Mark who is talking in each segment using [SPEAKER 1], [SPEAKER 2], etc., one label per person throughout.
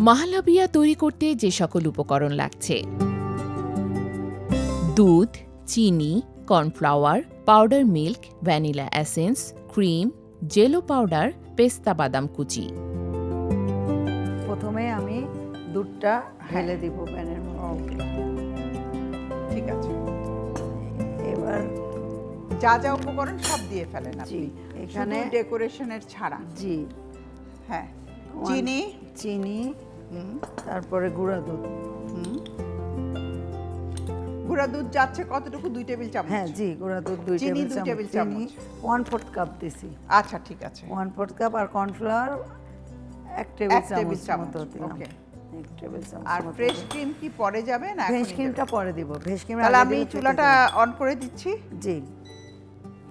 [SPEAKER 1] Mahalabia তৈরি করতে যে সকল উপকরণ লাগছে: দুধ, চিনি, cornflour, powder milk, vanilla essence, cream, jello powder, পেস্তা বাদাম কুচি।
[SPEAKER 2] প্রথমে আমি দুধটা ঢেলে দিব প্যানের মধ্যে।
[SPEAKER 3] ঠিক আছে,
[SPEAKER 2] এবার
[SPEAKER 3] যা যা উপকরণ সব দিয়ে ফেলেন
[SPEAKER 2] জি,
[SPEAKER 3] আপনি,
[SPEAKER 2] এখানে
[SPEAKER 3] এখানে ডেকোরেশনের ছাড়া।
[SPEAKER 2] জি,
[SPEAKER 3] হ্যাঁ, চিনি,
[SPEAKER 2] চিনি, তারপরে গুঁড়া দুধ।
[SPEAKER 3] গুঁড়া দুধ যাচ্ছে কতটুকু? 2 টেবিল চামচ।
[SPEAKER 2] হ্যাঁ জি, গুঁড়া দুধ 2
[SPEAKER 3] চিনি
[SPEAKER 2] টেবিল
[SPEAKER 3] 2 টেবিল
[SPEAKER 2] চামচ, চিনি
[SPEAKER 3] চামচ।
[SPEAKER 2] 1/4 কাপ দিছি।
[SPEAKER 3] আচ্ছা, ঠিক আছে।
[SPEAKER 2] 1/4 কাপ, আর কর্নফ্লাওয়ার 1
[SPEAKER 3] এক টেবিল
[SPEAKER 2] চামচ
[SPEAKER 3] চামচ,
[SPEAKER 2] মতো দিলাম।
[SPEAKER 3] ওকে।
[SPEAKER 2] 1 টেবিল চামচ।
[SPEAKER 3] আর ফ্রেশ ক্রিম কি পরে যাবে না
[SPEAKER 2] ফ্রেশ
[SPEAKER 3] এখনই
[SPEAKER 2] ক্রিমটা
[SPEAKER 3] দেবেন?
[SPEAKER 2] পরে দিব। ফ্রেশ ক্রিম
[SPEAKER 3] তাহলে আমি চুলাটা অন করে দিচ্ছি।
[SPEAKER 2] জি,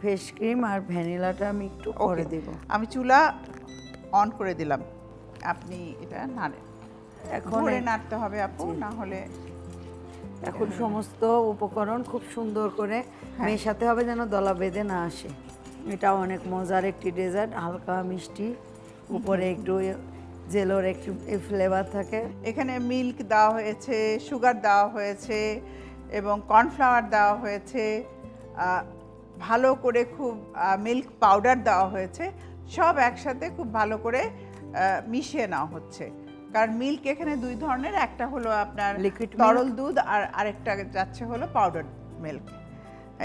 [SPEAKER 2] ফ্রেশ ক্রিম আর ভ্যানিলাটা আমি একটু পরে
[SPEAKER 3] ওকে,
[SPEAKER 2] দেব।
[SPEAKER 3] আমি চুলা অন করে দিলাম। আপনি এটা নাড়েন,
[SPEAKER 2] এখন
[SPEAKER 3] ঘুরে নাড়তে হবে আপু, না হলে।
[SPEAKER 2] এখন সমস্ত উপকরণ খুব সুন্দর করে মেশাতে হবে যেন দলা বেঁধে না আসে। এটা অনেক মজার একটি ডেজার্ট, হালকা মিষ্টি, উপরে একটু জেলোর একটু ফ্লেভার থাকে।
[SPEAKER 3] এখানে মিল্ক দেওয়া হয়েছে, সুগার দেওয়া হয়েছে এবং কর্নফ্লাওয়ার দেওয়া হয়েছে, ভালো করে খুব মিল্ক পাউডার দেওয়া হয়েছে। সব একসাথে খুব ভালো করে মিশিয়ে নেওয়া হচ্ছে, কারণ মিল্ক এখানে 2 ধরনের, একটা হলো আপনার
[SPEAKER 2] Liquid milk।
[SPEAKER 3] তরল দুধ, আর আরেকটা যাচ্ছে হলো পাউডার মিল্ক।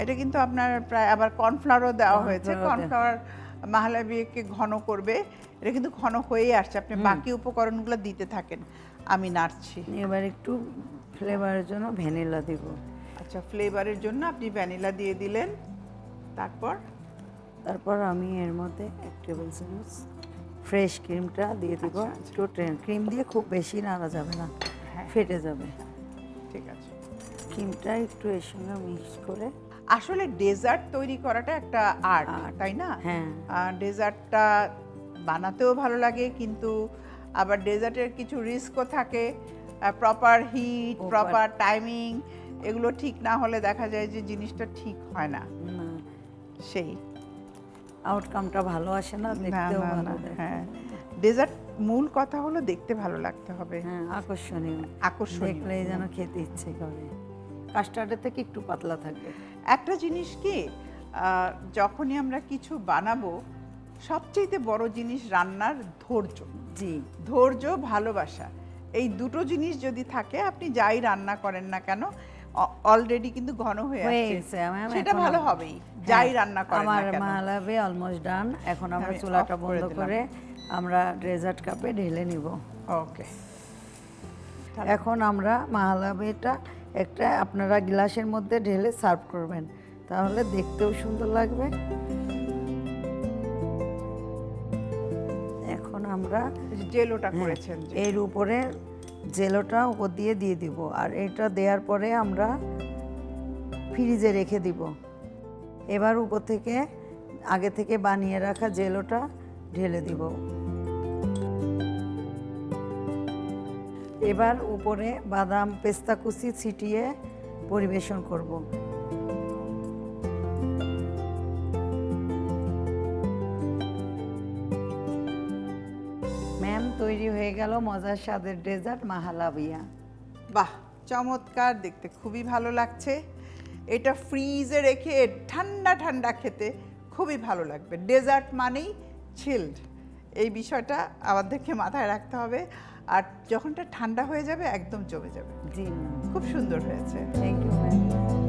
[SPEAKER 3] এটা কিন্তু আপনার প্রায়, আবার কর্নফ্লাওয়ারও দেওয়া হয়েছে। কর্নফ্লাওয়ার মাহলাবিয়াকে ঘন করবে, এটা কিন্তু ঘন হয়েই আসছে। আপনি বাকি উপকরণগুলো দিতে থাকেন, আমি নাড়ছি।
[SPEAKER 2] এবার একটু ফ্লেভারের জন্য ভ্যানিলা দিব।
[SPEAKER 3] আচ্ছা, ফ্লেভারের জন্য আপনি ভ্যানিলা দিয়ে দিলেন।
[SPEAKER 2] তারপর আমি এর মধ্যে 1 টেবিল চামচ ফ্রেশ ক্রিমটা দিয়ে দিব। একটু ক্রিম দিয়ে খুব বেশি নাড়া যাবে না, ফেটে যাবে।
[SPEAKER 3] ঠিক আছে,
[SPEAKER 2] ক্রিমটা একটু এর সঙ্গে মিক্স করে।
[SPEAKER 3] আসলে ডেজার্ট তৈরি করাটা একটা আর্ট, তাই না?
[SPEAKER 2] হ্যাঁ,
[SPEAKER 3] ডেজার্টটা বানাতেও ভালো লাগে, কিন্তু আবার ডেজার্টের কিছু রিস্কও থাকে। প্রপার হিট, প্রপার টাইমিং এগুলো ঠিক না হলে দেখা যায় যে জিনিসটা ঠিক হয় না। সেই
[SPEAKER 2] আউটকামটা ভালো আসে না, দেখতেও ভালো লাগে।
[SPEAKER 3] হ্যাঁ, ডেজার্ট মূল কথা হলো দেখতে ভালো লাগতে হবে।
[SPEAKER 2] হ্যাঁ, আকর্ষণীয়,
[SPEAKER 3] আকর্ষণীয়
[SPEAKER 2] দেখলেই যেন খেতে ইচ্ছে করে। কাস্টার্ডের থেকে একটু পাতলা থাকবে।
[SPEAKER 3] একটা জিনিস কি, যখনই আমরা কিছু বানাবো, সবচেয়ে বড় জিনিস রান্নার ধৈর্য।
[SPEAKER 2] জি,
[SPEAKER 3] ধৈর্য, ভালোবাসা, এই দুটো জিনিস যদি থাকে, আপনি যাই রান্না করেন না কেন, অলরেডি কিন্তু ঘন হয়ে
[SPEAKER 2] গেছে,
[SPEAKER 3] সেটা ভালো হবেই, যাই রান্না করেন না
[SPEAKER 2] আমার
[SPEAKER 3] কেন।
[SPEAKER 2] মাহলাবি অলমোস্ট ডান। এখন আমরা
[SPEAKER 3] আমি
[SPEAKER 2] চুলাটা
[SPEAKER 3] off করে
[SPEAKER 2] বন্ধ
[SPEAKER 3] দিলাম।
[SPEAKER 2] করে আমরা ডেজার্ট কাপে ঢেলে নিব।
[SPEAKER 3] ওকে,
[SPEAKER 2] এখন আমরা মাহলাবিটা একটা আপনারা গ্লাসের মধ্যে ঢেলে সার্ভ করবেন, তাহলে দেখতেও সুন্দর লাগবে। এখন আমরা
[SPEAKER 3] জেলোটা করেছেন যে,
[SPEAKER 2] এর উপরে জেলোটা উপর দিয়ে দিব, আর এটা দেওয়ার পরে আমরা ফ্রিজে রেখে দিব। এবার উপর থেকে আগে থেকে বানিয়ে রাখা জেলোটা ঢেলে দিব। এবার উপরে বাদাম পেস্তা কুচি ছিটিয়ে পরিবেশন করব। ম্যাম, তৈরি হয়ে গেল মজার স্বাদের ডেজার্ট মাহলাবিয়া।
[SPEAKER 3] বাহ, চমৎকার, দেখতে খুবই ভালো লাগছে। এটা ফ্রিজে রেখে ঠান্ডা ঠান্ডা খেতে খুবই ভালো লাগবে। ডেজার্ট মানেই চিলড, এই বিষয়টা আমাদেরকে মাথায় রাখতে হবে। আর যখন এটা ঠান্ডা হয়ে যাবে একদম জমে যাবে।
[SPEAKER 2] জি,
[SPEAKER 3] খুব সুন্দর হয়েছে।
[SPEAKER 2] Thank you ma'am.